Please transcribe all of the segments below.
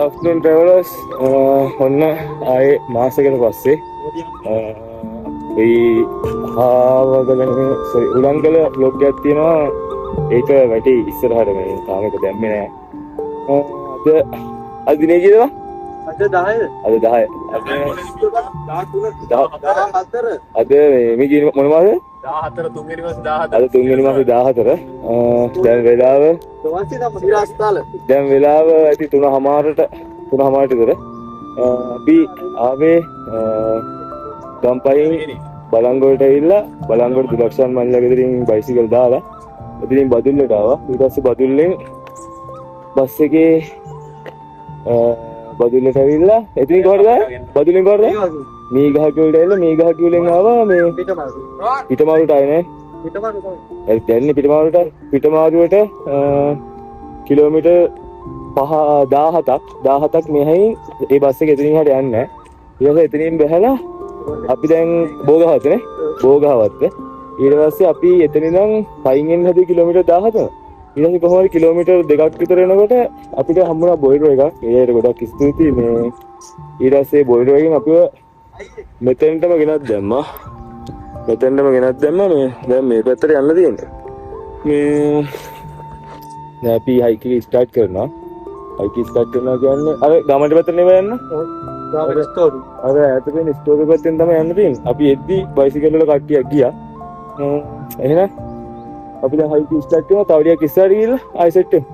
afternoon travelers ඔන්න ආයේ මාසෙකට පස්සේ උලංගල vlog එකක් තියෙනවා. ඒක වැටි ඉස්සරහට මේ තාම ඒක දැම්මේ නෑ. අද දිනේ කීයද? අද 10ද? අද 10. අද මේ කියන මොන මාසෙ? 14 තුන්වෙනි මාසේ 14. අද තුන්වෙනි මාසේ 14. දැන් වෙලාව දැන් වෙලාව ඇති 3:00ට 3:00ට විතර. අපි ආවේ ගම්පහින් බලංගොඩට ඇවිල්ලා බලංගොඩ දුලක්ෂන් මල්ලා ගෙදරින් බයිසිකල් දාලා එතනින් බදුල්ලට ආවා. ඊට පස්සේ බදුල්ලෙන් බස් එකේ බදුල්ලට ඇවිල්ලා එතනින් කොහටද ආවේ? බදුල්ලෙන් කොහටද? මීගහ කිව්ලට ඇවිල්ලා මීගහ කිව්ලෙන් ආවා මේ පිටමාරුවට ආවේ නේ. පිටමාරුව තමයි. දැන් පිටමාරුවට කිලෝමීටර් 17ක් මෙහයින් ඒ බස් එක එතනින් හරිය යන්නේ නැහැ. ඊට පස්සේ එතනින් බැහැලා අපි දැන් බෝගහවත්නේ. බෝගහවත්ත. ඊට පස්සේ අපි එතන ඉඳන් පයින් එන්න හදේ කිලෝමීටර් 17. ඊට පස්සේ කොහොමද කිලෝමීටර් 2ක් විතර එනකොට අපිට හම්බුණා බොයිලර් එකක්. ඒකට ගොඩක් ස්තුතියි මේ. ඊට පස්සේ බොයිලර් එකෙන් අපිව මෙතෙන්ටම ගෙනත් දැම්මා. මේ දැන් මේ පැත්තට යන්න තියෙන්නේ. මේ දැන් අපි හයික් එක ස්ටාර්ට් කරනවා. හයික් ස්ටාර්ට් කරනවා කියන්නේ අර ගමන්ට පැත්තට නෙවෙයි යන්න. අර ඈත තියෙන ස්ටෝරි පැත්තෙන් තමයි යන්න තියෙන්නේ. අපි එද්දි බයිසිකල් වල කට්ටියක් ගියා. එහෙනම් අපි දැන් හයික් ස්ටාර්ට් කරනවා. තව ටිකක් ඉස්සරහට ගිහලා ආයෙ සෙට් වෙමු.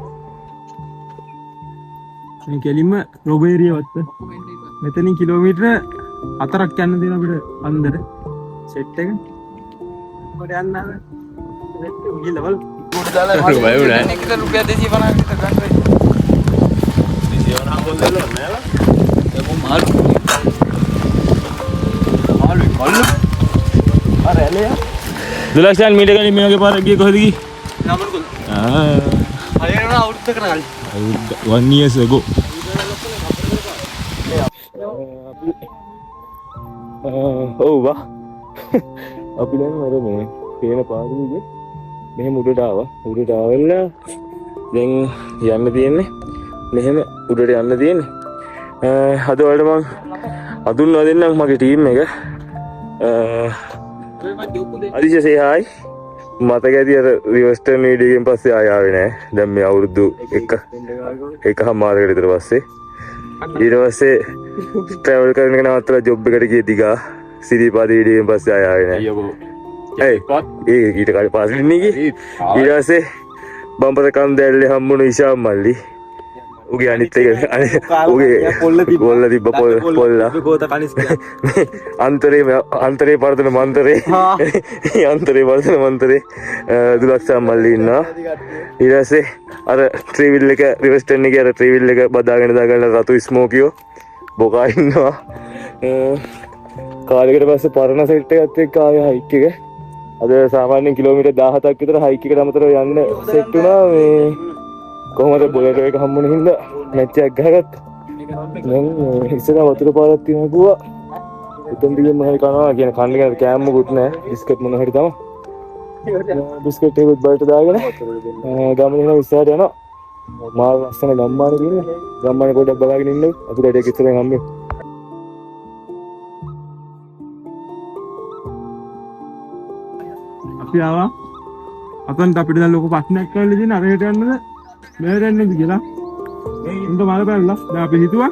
මේ කෙලින්ම රොබේරිය වත්ත. මෙතනින් කිලෝමීටර 4ක් යන්න දෙන අපිට අන්දර සෙට් එක. කොට යන්න ආව. ගිහලා බලමු. කොට දාලා බය වුණා. එකට රුපියල් 250ක් විතර ගන්න වෙයි. 250 කොල්ලල නෑ. ඒක මාළු. අර එලේ. දුලක්ෂන් මීට ගන්නේ මේ වගේ පාරක් ගියේ කොහෙද ගියේ? නාමරුකල්. හරියටම අවුරුද්දකට කලින්. 1 years ago. ඔව්වා. අපි දැන් අර මේ පේන පාරේ මෙහෙම උඩට ආවා. උඩට ආවලා දැන් යන්න තියෙන්නේ. මෙහෙම උඩට යන්න තියෙන්නේ. අද වලට මම අඳුන්වා දෙන්නම් මගේ ටීම් එක. අදිශ say hi. මතක ඇති අර රිවර්ස්ටර්න් වීඩියෝ එකෙන් පස්සේ ආවේ නෑ. දැන් මේ අවුරුදු එකමාරකට විතර පස්සේ. ඊට පස්සේ ට්‍රැවල් කරන එක නවත්තලා ජොබ් එකට ගිය දිගා සිරිපාද වීඩියෝ එකෙන් පස්සේ ආවේ නෑ. ඒක ඊට කලින් පාස් වෙන්නේ ගියේ. ඊට පස්සේ බම්පර කන්දැල්ලේ හම්බුණු ඉෂාම් මල්ලි. උගේ අනිත් එක උගේ පොල්ල තිබ්බ පොල්ලා අන්තරේ පරදන මන්තරේ දුලක්ෂන් මල්ලි ඉන්නවා. ඊට පස්සේ අර ත්‍රිවිල් එක රිවර්ස්ටර්න් එකේ අර ත්‍රිවිල් එක බදාගෙන දාගන්න රතු ස්මෝකියෝ බොකා ඉන්නවා. කාලයකට පස්සේ පරණ සෙට් එකත් එක්ක ආවේ හයික් එක. අද සාමාන්‍යයෙන් කිලෝමීටර් 17ක් විතර හයික් එකට අමතරව යන්න සෙට් වුණා. මේ කොහොමද බොලරෝ එක හම්බුනේ හින්දා මැච් එකක් ගහගත්තා. දැන් ඉස්සරහ වතුර පාරක් තියෙනවා කිව්වා. එතෙන් දිගින් මොනවද කනවා කියන කන්න කෑම මොකුත් නැහැ. බිස්කට් මොන හරි තමයි. බිස්කට් එකත් බල්ට දාගෙන ගමන යන ඉස්සරහට යනවා. මාල් ලස්සන ගම්මානේ තියෙන්නේ. ගම්මානේ පොඩ්ඩක් බලාගෙන ඉන්න. අපිට ඩේක් ඉස්සරහින් හම්බෙන්නේ. අපි ආවා. අතන්ට අපිට දැන් ලොකු ප්‍රශ්නයක් කරලා ඉතින් අරකට යන්නද? මෙහෙට යන්නද කියලා. උන්ට මාල බැලලා. දැන් අපි හිතුවා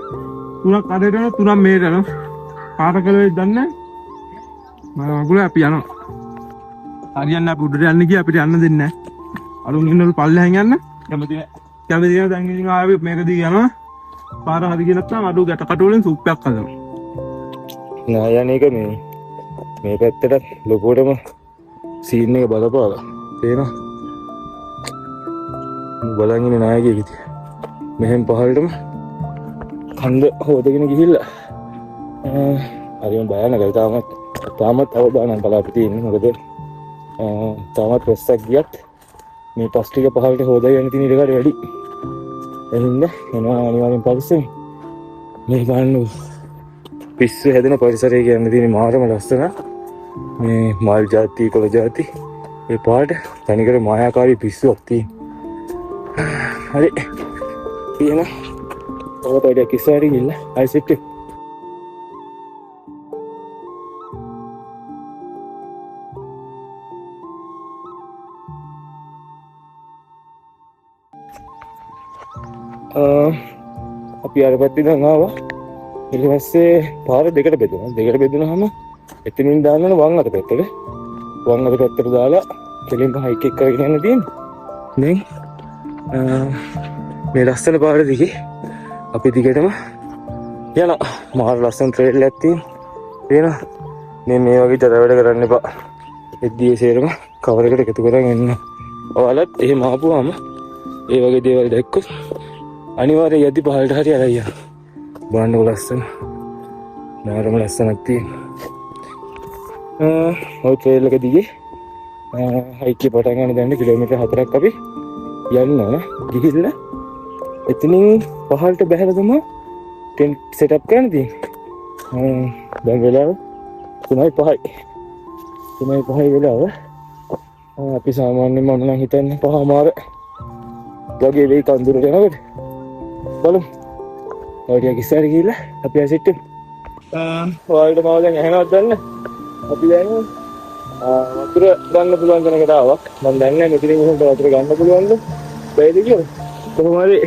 3ක් අරකට යනවා 3ක් මෙහෙට යනවා. පාර කළේ දන්නේ නැහැ. මම අගුල අපි යනවා. හරියන්නේ අපි උඩට යන්න ගියා අපිට යන්න දෙන්නේ නැහැ. අරුන් ඉන්නවලු පල්ලෙහෙන් යන්න. කැමති නැහැ දැන් ඉතින් ආවේ මේක දිග යනවා. පාර හරි ගිය නැත්නම් අඩු ගැට කටුවලින් සුප්පයක් හදනවා. නෑ යන්නේ එක මේ පැත්තට ලොකෝටම සීන් එක බලපාලා. තේරෙනවද? බලන් ඉන්නේ නායකයෙක් ඉතින්. මෙහෙන් පහළටම කන්ද හොදගෙන ගිහිල්ලා හරියම භයානකයි. තාමත් අවදානම් බලාපොරොත්තු තියෙන්නේ. මොකද තාමත් රස්සක් ගියත් මේ පස් ටික පහළට හොදාගෙන තියෙන ඉඩ කඩ වැඩි. එහෙනම් එනවා අනිවාර්යෙන් පරිස්සමෙන්. මේ බලන්න පිස්සු හැදෙන පරිසරය කියන්නේ තියෙන මාරම ලස්සන. මේ මල් ಜಾති කොළ ಜಾති ඒ පාට තනිකර මායාකාරී පිස්සුවක් තියෙන. හරි. එහෙනම් ඔකට වැඩිය කිස්සාරි ගිහිල්ලා ආයෙ සෙට් එක. අපි අර පැත්තේ දැන් ආවා. ඊට පස්සේ පාර දෙකට බෙදුණා. දෙකට බෙදුනහම එතනින් දාන්න ඕන වම් අත පැත්තට. වම් අත පැත්තට දාලා කෙලින්ම හයික් එක කරගෙන යන්න තියෙන්නේ. දැන් මේ ලස්සන පාර දිගේ අපි දිගටම යනවා. මාර ලස්සන ට්‍රේල් එකක් තියෙනවා. මේ වගේ ජර වැඩ කරන්න එපා. එද්දී සේරම කවර එකට එකතු කරගෙන එන්න. ඔයාලත් එහෙම ආපුවාම ඒ වගේ දේවල් දැක්කොත් අනිවාර්යයෙන් යද්දි පහළට හරි අරයි යන්න. බලන්න ලස්සන. මාරම ලස්සනක් තියෙනවා. ඔය ට්‍රේල් එක දිගේ හයික් එක පටන් ගන්න දැන් කිලෝමීටර් 4ක් අපි යන්න ඕන. ගිහිල්ලා එතනින් පහළට බහැලා තමයි ටෙන්ට් සෙට් අප් කරන්න තියෙන්නේ. දැන් වෙලාව 3:05. 3:05 වෙලාව. අපි සාමාන්‍යයෙන් මම නම් හිතන්නේ 5:00 වගේ වෙයි කන්දුරට යනකොට. බලමු. ඔය කිස්සාර ගිහිල්ලා අපි ඇසිට ඔයාලට මම දැන් ඇහෙනවද දන්නේ? අපි දැන් වතුර ගන්න පුළුවන් කෙනෙක්ට ආවා. මම දන්නේ නැහැ මෙතනින් කොහොමද වතුර ගන්න පුළුවන්ද? බැයිද කියලා. කොහොම හරි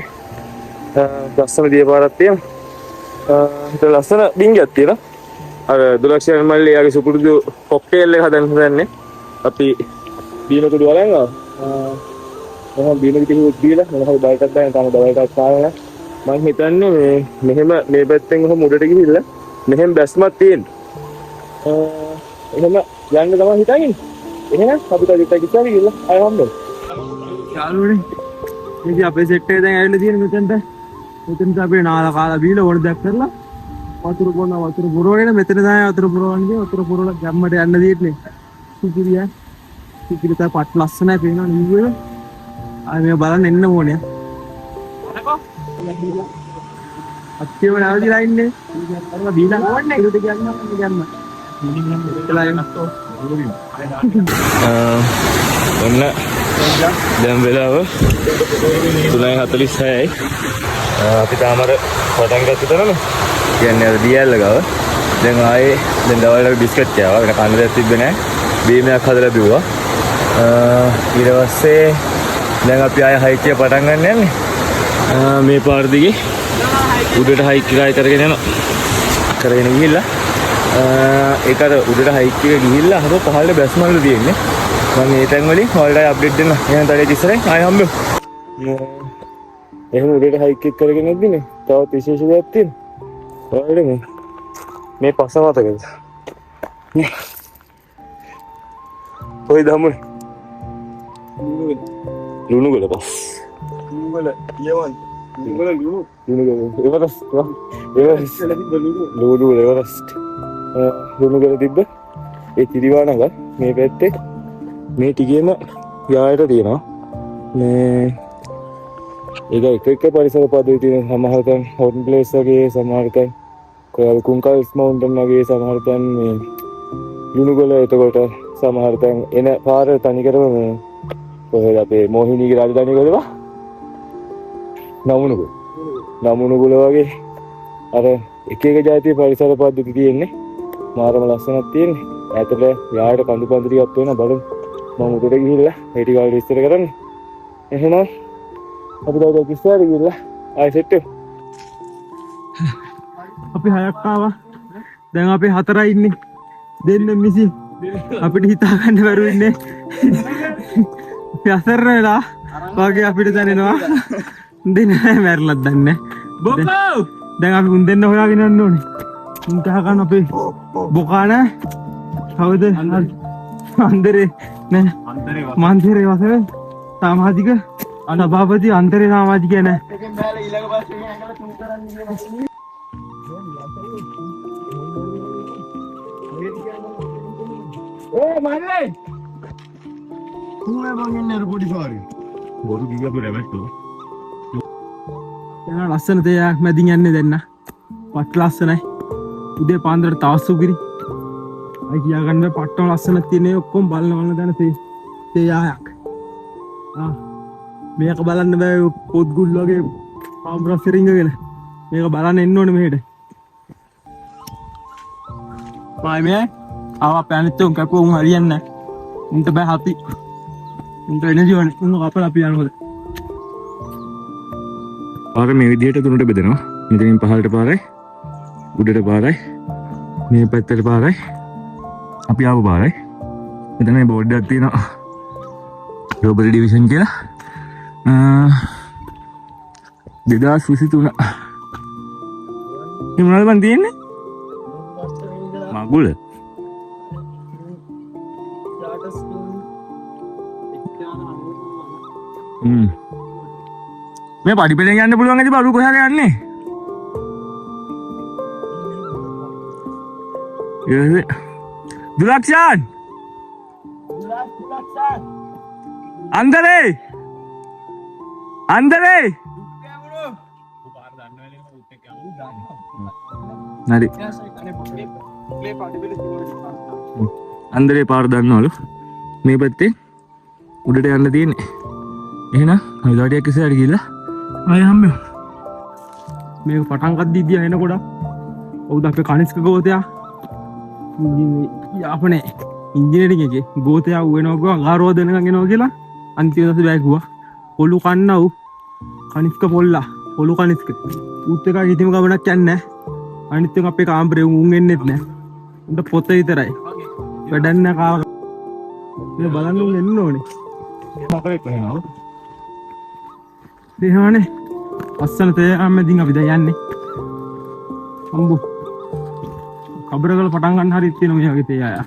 ලස්සන දියපාරක් තියෙනවා. ඒක ලස්සන ඩිංගියක් තියෙනවා. අර දුලක්ෂයන් මල්ලි යාගේ සුපුරුදු කොක්ටේල් එක හදන්නේ. අපි බීන කුඩු වලන් ආවා. මම බීන කිහිප දීලා මම හරි බයිටක් දාන්න තාම දවල්ටත් කාලා මම හිතන්නේ මෙහෙම මේ පැත්තෙන් කොහොම උඩට ගිහිල්ලා මෙහෙම බැස්මක් තියෙනවා. එහෙම යන්න තමයි හිතන්නේ. එහෙනම් අපි තාජිට කිව්වා ගිහිල්ලා ආය හම්බෙමු. යාළුවනේ ඉතින් අපේ සෙට් එක දැන් ඇවිල්ලා තියෙන මෙතනට. මෙතනට අපි නාලා කාලා බීලා ඕන දෙයක් කරලා වතුර බොනවා වතුර පුරවගෙන මෙතන තමයි වතුර පුරවන්නේ. වතුර පුරවලා ගැම්මට යන්න දෙන්නේ. සුපිරිය. සුපිරිය තමයි පට් ලස්සනයි පේනවා නිව්වේ. ආ මේ බලන්න එන්න ඕනේ. අරකෝ. අත්‍යව නැවතිලා ඉන්නේ. අරම බීලා ඕනේ. ඉරුට කියන්න ගන්න. ඔන්න දැන් වෙලාව 3:46යි. අපි තාම අර පටන් ගත්ත තරම කියන්නේ අර දියල්ල ගාව. දැන් ආයේ දැන් දවල්ට බිස්කට් කෑවා. වෙන කන්න දෙයක් තිබ්බේ නැහැ. බීමයක් හදලා බිව්වා. ඊට පස්සේ දැන් අපි ආයේ හයික් එක පටන් ගන්න යන්නේ. මේ පාර දිගේ උඩට හයික් එකයි කරගෙන යනවා. කරගෙන ගිහිල්ලා ඒක අර උඩට හයික් එක ගිහිල්ලා අහම පහළට බැස්මල්ල තියෙන්නේ. මම මේ තැන් වලින් ඔයාලට අප්ඩේට් දෙන්න. එහෙනම් තරේ ඉස්සරහින් ආයෙ හම්බෙමු. එහෙනම් උඩට හයික් එක කරගෙන යද්දිනේ තවත් විශේෂ දෙයක් තියෙනවා. ඔයාලට මේ පස මතකද? ඔය දමුනේ. ලුණුගල පස්. ලුණුගල යවන්. ලුණුගල එවරස්ට්. ලුණුගල එවරස්ට්. ලුණුගල තිබ්බ ඒ තිරිවානග මේ පැත්තේ මේ ටිකේම යායට තියෙනවා. මේ ඒක එක පරිසර පද්ධති තියෙන සමහර තැන් හොට් ප්ලේස් වගේ සමහර තැන් කොහේ කුංකල්ස් මවුන්ටන් වගේ සමහර තැන් මේ ලුණුගල එතකොට සමහර තැන් එන පාර තනිකරම මේ කොහෙද අපේ මොහිනීගේ රාජධානිය කොහෙද? නමුනුගල වගේ අර එක එක ජාතියේ පරිසර පද්ධති තියෙන්නේ. මාරම ලස්සනක් තියෙන්නේ. ඈතට යායට කඳු පඳු ටිකක් වෙන බලමු. මම උඩට ගිහිල්ලා ඒ ටික වල විස්තර කරන්න. එහෙනම් අපි දැන් කිස්සාර ගිහිල්ලා ආයෙ සෙට් වෙමු. අපි 6ක් ආවා. දැන් අපි 4යි ඉන්නේ. දෙන්න මිසි. අපිට හිතා ගන්න බැරුව ඉන්නේ. අපි අසරණ වෙලා වගේ අපිට දැනෙනවා. දෙන්න මැරලක් දන්නේ. බොකෝ. දැන් අපි උන් දෙන්න හොයාගෙන යන්න ඕනේ. උන් කහ ගන්න අපේ බොකා නෑ. කවුද? අන්දරේ නෑ. මන්දිරේ වසරේ සමාජික සභාපති අන්තරේ සමාජික නෑ. එකෙන් බෑලා ඊළඟ පාස්සේ ඇඟල තුන් කරන්නේ. ඒ මල්ලේ කුමේ මං ඉන්නේ පොඩි සාරි බොරු ගිගපු රැවට්ටෝ එන ලස්සන දෙයක් මැදින් යන්නේ දෙන්න වත් ලස්සනයි උදේ පාන්දරට තවස් සුගිරි අය කියා ගන්න පට්ටම ලස්සන තියෙනේ ඔක්කොම බලන දැන තේ යායක් මේක බලන්න බෑ පොත් ගුල් වගේ පාම්බ්‍රස් රින්ගගෙන මේක බලන්න එන්න ඕනේ මෙහෙට. මේ ආවා පැනිට උන් කපුව උන් හරියන්නේ නැහැ. උන්ට බෑ අපි. උන්ට එනර්ජි වань උන් අපල අපි යනකොට. පාර මේ විදිහට තුනට බෙදෙනවා. මෙතනින් පහළට පාරයි, උඩට පාරයි, මේ පැත්තට පාරයි, අපි ආව පාරයි. මෙතන බෝඩ් එකක් තියෙනවා. රොබරි ඩිවිෂන් කියලා. 2023. මේ මොනවද බන් තියෙන්නේ? මගුල. මේ පඩිපෙළෙන් යන්න පුළුවන් ඇති බරු කොහාට යන්නේ? දුලක්ෂන් අන්දරේ අන්දරේ නරි අන්දරේ පාර දන්නවලු මේ පැත්තේ උඩට යන්න තියෙන්නේ. එහෙනම් අපි ඩාටියක් ඉස්සරහට ගිහලා ආය හම්බෙමු. මේක පටන් ගද්දී එනකොට ඔව්ද අපේ කනිස්ක ගෝතයා යාපනේ ඉංජිනේරින් එකේ ගෝතයා වෙනවා ගාරෝ දෙනකන් එනවා කියලා අන්තිම දවසේ බෑගුවා. පොළු කන්නව කනිස්ක පොල්ලා පොළු කනිස්ක උත් එක කිසිම ගමනක් යන්නේ නැහැ. අනිත් එක අපේ කාමරේ උන් එන්නෙත් නැහැ. උන්ට පොත විතරයි. වැඩක් නැහැ කාව. මේ බලන්න උන් එන්න ඕනේ. මොකද කියනවා? දෙහානේ අස්සන තේ ආමෙදින් අපි දැන් යන්නේ. අම්බු කබරගල පටන් ගන්න හරිත් තියෙනවා මේ වගේ තේ ආය.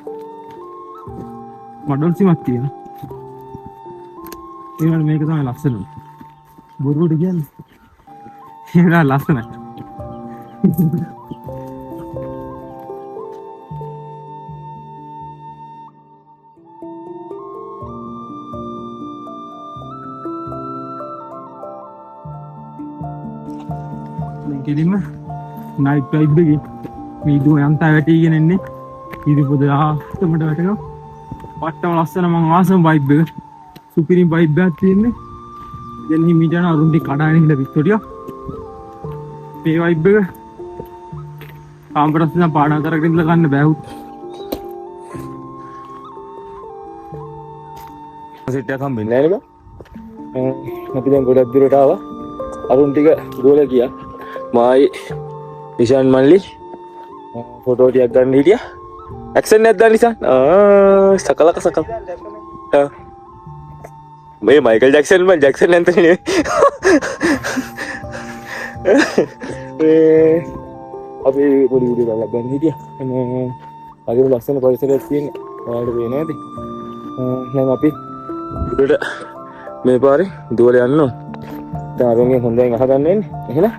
මඩොල් සිමක් තියෙනවා. ඒවල මේක තමයි ලස්සන. බොරුවට කියන්නේ. ඒක ලස්සනයි. කෙලින්ම නයිට් වයිබ් එකේ මේ දුව යන්තා වැටිගෙන එන්නේ ඉරිපොද ආත්තමට වැටෙනවා. පට්ටම ලස්සන මං ආසම වයිබ් එක. සුපිරිම වයිබ් එකක් තියෙන්නේ. දැන් හිමිට යන අරුන්ටි කඩාගෙන ඉඳලා පිටොටිය. මේ වයිබ් එක කාමරස් නම් පාඩම් කරගෙන ඉඳලා ගන්න බෑ උත්. සෙට් එකක් හම්බෙන්නේ නැහැ නේද? අපි දැන් ගොඩක් දුරට ආවා. අරුන් ටික දුවලා ගියා. මායි නිෂාන් මල්ලි ෆොටෝ ටිකක් ගන්න හිටියා. ඇක්ෂන් එකක් දාන්න නිෂාන්. සකලක සකල. මේ මයිකල් ජැක්සන් මන් ජැක්සන් ඇන්තනි නෙවෙයි. අපි පොඩි වීඩියෝ එකක් ගන්න හිටියා. අගේම ලස්සන පරිසරයක් තියෙන ඔයාලට පේන්නේ නැති. දැන් අපි උඩට මේ පාරේ දුවලා යන්න ඕන. දැන් අරගෙන හොඳින් අහගන්න වෙන්නේ. එහෙනම්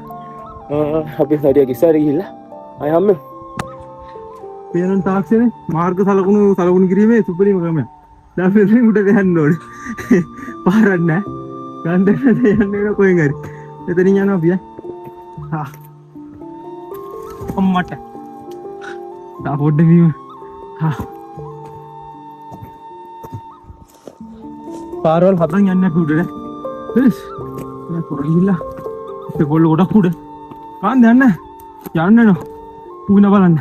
අපි හරියට ඉස්සරහ ගිහිල්ලා ආය හම්බෙමු. පේන තාක්ෂණේ මාර්ග සලකුණු කිරීමේ සුපිරිම ක්‍රමයක්. දැන් මෙතන උඩට යන්න ඕනේ. පාරක් නැහැ. ගන්දෙන්න යන්න වෙන කොහෙන් හරි. එතනින් යනවා අපි. අම්මට. තා පොඩ්ඩ වීම. පාරවල් හදන් යන්න අපි උඩට. හරිස්. මම පොරගිලා. ඒ කොල්ල ගොඩක් උඩ. කාන්ද යන්න. යන්න නෝ. පුණ බලන්න.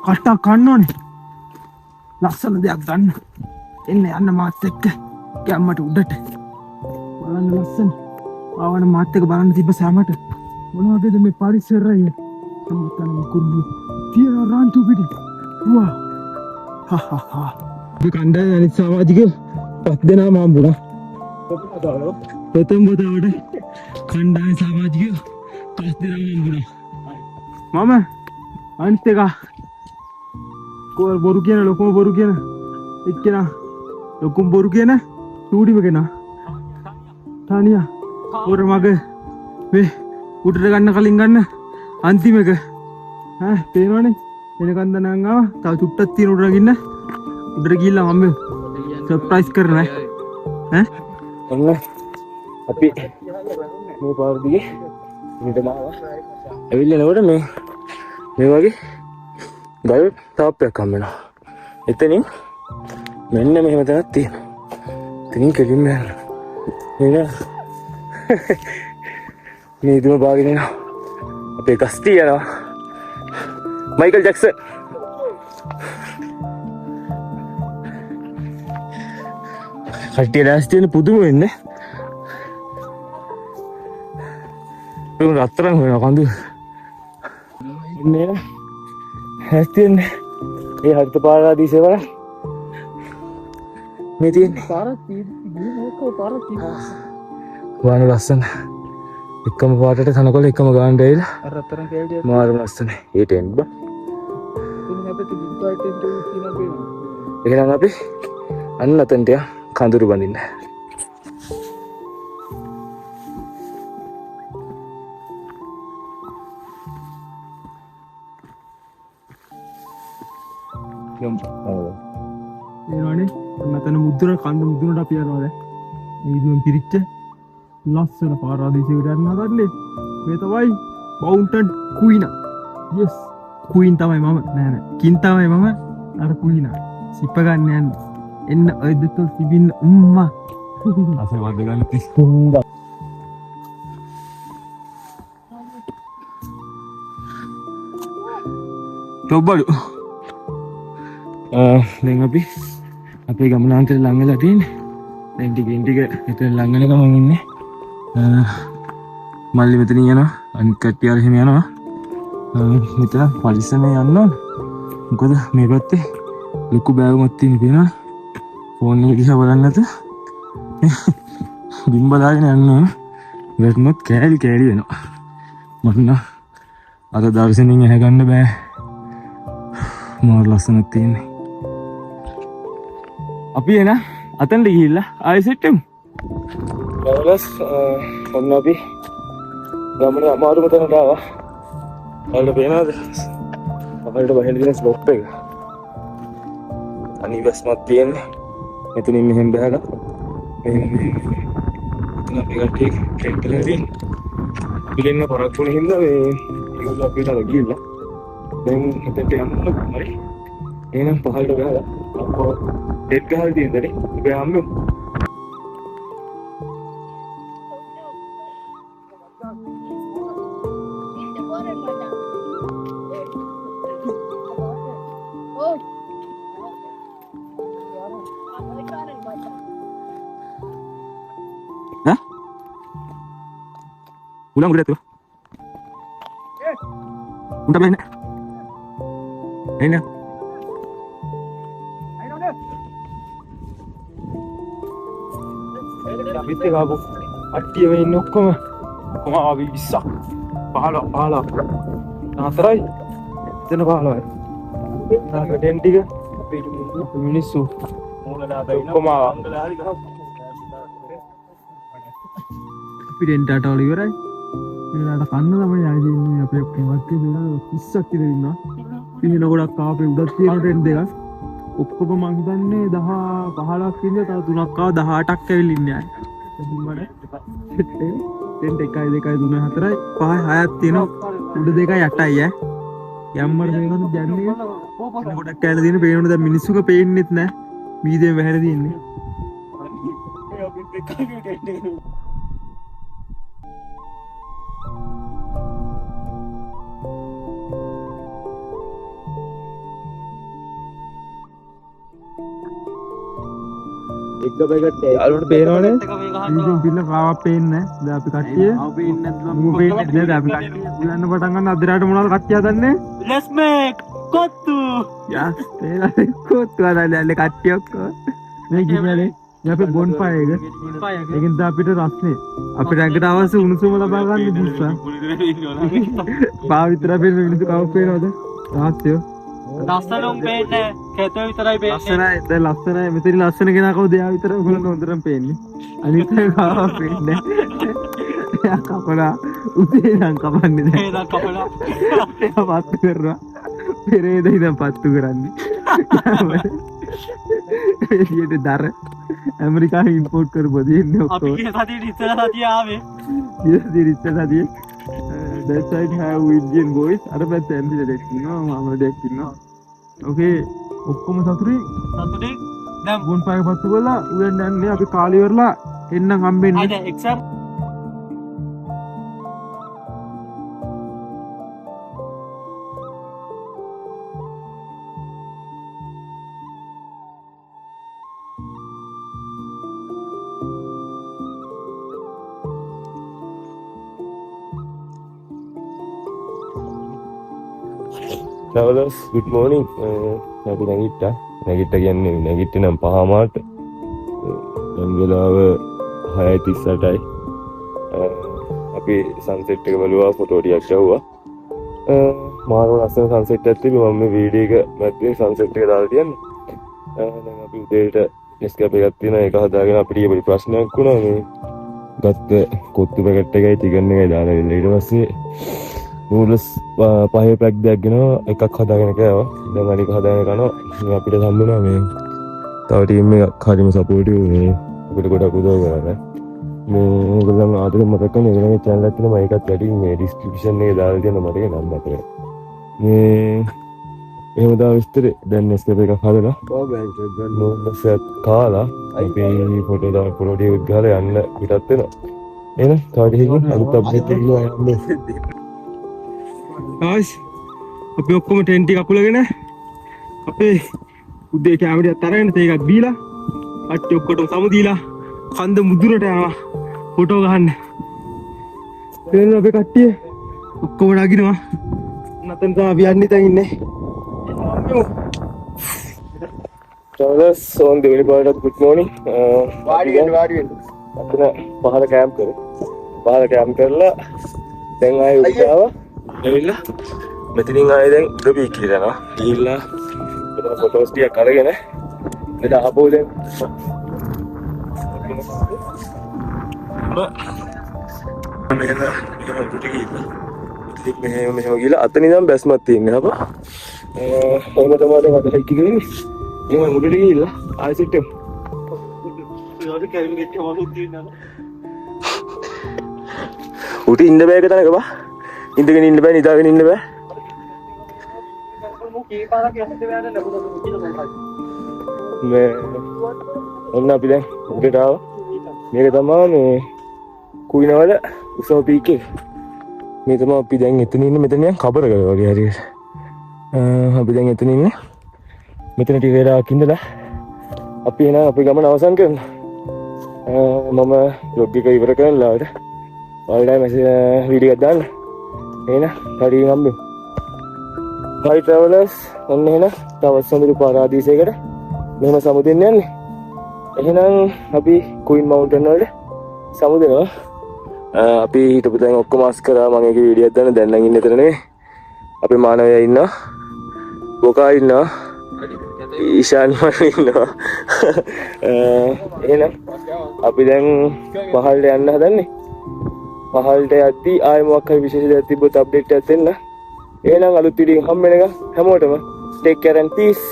කට්ටක් කන්න ඕනේ. ලස්සන දෙයක් ගන්න. එන්න යන්න මාත් එක්ක. ගැම්මට උඩට. බලන්න ලස්සන. ආවන මාත් එක්ක බලන්න තිබ්බ සෑමට. මොනවද මේ පරිසරය? සම්මතන කුරුළු. තියන රාන්තු පිටි. වා. මේ කණ්ඩායම අනිත් සමාජිකයෝ 5 දෙනාම හම්බුණා. ප්‍රථම වතාවට කණ්ඩායම සමාජිකයෝ 5 දෙනාම හම්බුණා. මම අනිත් එක කොල් බොරු කියන ලොකුම බොරු කියන එක්කෙනා ලොකුම බොරු කියන චූඩිම කෙනා තානියා ඔර මගේ මේ උඩට ගන්න කලින් ගන්න අන්තිම එක පේනවනේ එනකන් දනන් ආවා තව චුට්ටක් තියෙන උඩට ගින්න උඩට ගිහිල්ලා මම සර්ප්‍රයිස් කරනවා ඔන්න අපි මේ පාර දිගේ මෙතන ආවා ඇවිල්ලා නේද මේ වගේ ගල් තාප්පයක් හම්බ වෙනවා. එතනින් මෙන්න මෙහෙම තැනක් තියෙනවා. එතනින් කෙලින්ම යන්න. මීදුම බාගෙන යනවා. අපේ ගස්ටි යනවා. Michael Jackson. කට්ටිය දැස් තියෙන පුදුම වෙන්නේ. උන් රත්තරන් වෙනවා කඳු. ඉන්නේ හැස් තියෙන්නේ. ඒ හරිත පාරාදී සේවල. මේ තියෙන්නේ. පාරක් තියෙන්නේ. වාන ලස්සන. එකම පාටට කනකොල එකම ගානට ඇවිල්ලා. අර රත්තරන් කෑවිද? මාරම ලස්සනයි. ඒ ටෙන්ට් බා. ඉතින් අපිට දිග්ගායි ටෙන්ට් එක තියෙනවා පේනවා. එහෙනම් අපි අන්න අතන්ට කඳුරු බඳින්න. ඒනවනේ මතන මුද්දර කන්ද මුද්දුනට අපි යනවා දැන්. මේ දුම් පිරිච්ච ලස්සන පාරාදීසයකට යන්න හදන්නේ. මේ තමයි බවුන්ටන් කුයිනා. yes කුයින් තමයි මම. නෑ කින් තමයි මම. අර කුයිනා. සිප්ප ගන්න යන්නේ. එන්න ඔය දෙතොල් තිබින්න උම්මා. අසේ වද ගන්න 30 තොබ්බලු. දැන් අපි අපේ ගමනාන්තයට ලං වෙලා තියෙන්නේ. දැන් ටිකෙන් ටික මෙතන ලං වෙන ගමන් ඉන්නේ. මල්ලි මෙතන යනවා. අනිත් කට්ටිය අර එහෙම යනවා. මෙතන පරිස්සමෙන් යන්න ඕන. මොකද මේ පැත්තේ ලොකු බෑගුමක් තියෙන පේනවා. ෆෝන් එක දිහා බලන්න නැත. බිම් බලාගෙන යන්න ඕන. වැටුනොත් කෑලි කෑලි වෙනවා. මට නම් අර දර්ශනෙන් ඇහැ ගන්න බෑ. මාර ලස්සනක් තියෙන්නේ. අපි එන අතන්ට ගිහිල්ලා ආයෙ සෙට් වෙමු. ගවලස් ඔන්න අපි ගමනේ අමාරුම තැනට ආවා. ඔයාලට පේනවද? අපිට බහින්න තියෙන ස්ලොප් එක. අනිවස්මත් තියෙන්නේ. මෙතනින් මෙහෙම බහලා මෙතන අපි කට්ටිය ටෙන්ට් එකේ තියෙන. පිළින්න පරක් තුන හින්දා මේ ඒගොල්ලෝ අපිට අර ගිහිල්ලා දැන් හිතට යන්න හරි. එහෙනම් පහළට ගහලා අපෝ ටෙට් ගහලා තියෙනදනේ. අපි ආම්මු. Hah? Ulang udah tuh. Udah belum? Ini. අපිත් එක ආපු අට්ටිය මේ ඉන්නේ ඔක්කොම ආවි 20ක් 15 හතරයි එතන 15යි ටෙන් ටික මිනිස්සු ඔක්කොම අපි ටෙන්ට් අටවල ඉවරයි ඊළඟට කන්න තමයි ආයේ අපේ වත්තේ බේරලා 30ක් විතර ඉන්නවා පිහින ගොඩක් ආපේ උඩක් තියෙන ටෙන්ට් දෙකක් ඔක්කොම මං හිතන්නේ 10 15ක් ඉන්නේ තව 3ක් ආව 18ක් ඇවිල්ලා ඉන්නේ ආයේ ටෙන්ට් 1 2 3 4යි 5 6ක් තියෙනවා උඩ 2යි 8යි ඈ යම්මර දෙනවද යන්නේ ගොඩක් කැලේ තියෙන පේනවනේ දැන් මිනිස්සුක පේන්නෙත් නැහැ වීදියේ වැහැලා තියෙන්නේ එක බෙගට යාළුවන්ට පේනවනේ ඉතින් පින්න කාවක් පේන්නේ නැහැ දැන් අපි කට්ටිය ආව පේන්නේ නැත්නම් මම පේන්නේ නැහැ දැන් අපි කට්ටිය බුලන්න පටන් ගන්න අදරාට මොනවද කට්ටිය හදන්නේ let's make කොත්තු යස් තේලා කොත්තු හදන්නේ කට්ටිය ඔක්කොම මේ කිව්වනේ අපි බොන් ෆයර් එක ඒකෙන් දා අපිට රස්නේ අපිට ඇඟට අවශ්‍ය උණුසුම ලබා ගන්න දුස්සා පාවිතර පේන මිනිස්සු කවුද පේනවද රාත්‍රිය ලස්සනම පේන්නේ කැතෝ විතරයි පේන්නේ ලස්සනයි දැන් ලස්සනයි මෙතන ලස්සන කෙනා කවුද එයා විතර ඔයගොල්ලෝ හොඳටම පේන්නේ අනිත් අය කාව පේන්නේ එයා කපලා උදේ ඉඳන් කපන්නේ දැන් එයා කපලා එයා පත්තු කරනවා පෙරේද ඉඳන් පත්තු කරන්නේ එළියට දර ඇමරිකාවේ ඉම්පෝට් කරපුවා දෙන්නේ ඔක්කොම අපි ගිය සතියේ ඉස්සර සතිය ආවේ ගිය සතියේ ඉස්සර සතියේ that side have Indian boys අර පැත්තේ ඇන්දිලා දෙක් ඉන්නවා මම දෙක් ඉන්නවා okay ඔක්කොම සතුටින් දැන් ගොන් පාය පත්තු කරලා උයන් යන්නේ අපි කාලේ ඉවරලා එන්නම් හම්බෙන්නේ අද එක්සම් travelers, good morning. අපි නැගිට්ට කියන්නේ නැගිට්ටේ නම් 5 මාට. දැන් වෙලාව 6:38යි. අපි සන්සෙට් එක බලුවා, ෆොටෝ ටිකක් ගැහුවා. මානව ලස්සන සන්සෙට් එකක් තිබ්බ. මම මේ වීඩියෝ එක මැද්දේ සන්සෙට් එක දාලා තියන්නේ. දැන් අපි උදේට නෙස්කැප් එකක් තියෙනවා. ඒක හදාගෙන අපිට ඊපොඩි ප්‍රශ්නයක් වුණා. මේ ගත්ත කොත්තු පැකට් එකයි ටිකන් එකයි දාලා ඉන්න. ඊට පස්සේ නූඩල්ස් 5 පැක් දෙකක් ගෙනවා. එකක් හදාගෙන කෑවා. දැන් අනික හදාගෙන කනවා. මේ අපිට හම්බුණා මේ තව ටීම් එකක් හරිම සපෝටිව් මේ අපිට ගොඩක් උදව් කරා. මේ ඒගොල්ලන් ආදරෙන් මතක් කරන ඒගොල්ලන්ගේ channel එකක් තියෙනවා. ඒකත් වැඩි මේ description එකේ දාලා තියෙනවා. මට ඒක නම් මතකයි. මේ එහෙම දා විස්තර දැන් ස්කේප් එකක් හදලා නූඩල්ස් එකක් කාලා අපි ෆොටෝ දාලා ෆොටෝ ටිකක් ගහලා යන්න පිටත් වෙනවා. එහෙනම් තව ටිකකින් අලුත් අප්ඩේට් එකක් ගිහලා guys, අපි ඔක්කොම ටෙන්ට් එක අකුලගෙන අපේ උදේ කැමරේත් අරගෙන තේ එකක් බීලා අට්ටි ඔක්කොටම සමු දීලා කන්ද මුදුරට යනවා ෆොටෝ ගහන්න. එන්න අපේ කට්ටිය ඔක්කොම නගිනවා. නැතන් තමයි අපි යන්නේ දැන් ඉන්නේ. travelers on දෙවෙනි පාරට good morning. වාඩි වෙන්න. අපිට පහල කැම්ප් කරේ. පහල කැම්ප් කරලා දැන් ආයේ උඩට ආවා. ඇවිල්ලා මෙතනින් ආයේ දැන් උඩ පීක් එකට යනවා. ගිහිල්ලා මෙතන ෆොටෝස් ටිකක් අරගෙන එද ආපහු දැන් මෙහෙම ගිහලා අතන ඉඳන් බැස්මක් තියෙනවා අපා. එහෙම තමයි දැන් අද හයික් එකේ ඉන්නේ. එහෙම උඩට ගිහිල්ලා ආයෙ සිට් වෙමු. උඩ ඉන්න බෑ එක තැනක බා. ඉඳගෙන ඉන්න බෑ, නිදාගෙන ඉන්න බෑ. මේ ඔන්න අපි දැන් උඩට ආවා. මේක තමයි මේ කුයිනවල උසම පීක් එක. මේ තමයි අපි දැන් එතන ඉන්නේ. මෙතන නිකන් කබරක වගේ හරියට. අපි දැන් එතන ඉන්නේ. මෙතන ටික වෙලාවක් ඉඳලා අපි එන අපේ ගමන අවසන් කරනවා. මම බ්ලොග් එක ඉවර කරලා ඔයාලට වීඩියෝ එකක් දාන්න. එහෙනම් හරියට හම්බෙමු. Hi travelers, ඔන්න එහෙනම් තවත් සොඳුරු පාරාදීසයකට මෙහෙම සමුදෙන්න යන්නේ. එහෙනම් අපි Queen Mountain වලට සමුදෙනවා. අපි හිටපු තැන් ඔක්කොම අස් කරා. මම ඒකේ වීඩියෝ එකක් දාන්න. දැන් නම් ඉන්නේ එතන නෙවෙයි. අපේ මානවයා ඉන්නවා. බොකා ඉන්නවා. ඊශාන් මන් ඉන්නවා. එහෙනම් අපි දැන් පහළට යන්න හදන්නේ. පහළට යද්දී ආයෙ මොකක් හරි විශේෂ දෙයක් තිබ්බොත් අප්ඩේට් එකක් දෙන්න. එහෙනම් අලුත් වීඩියෝ එකකින් හම්බ වෙනකම් හැමෝටම take care and peace.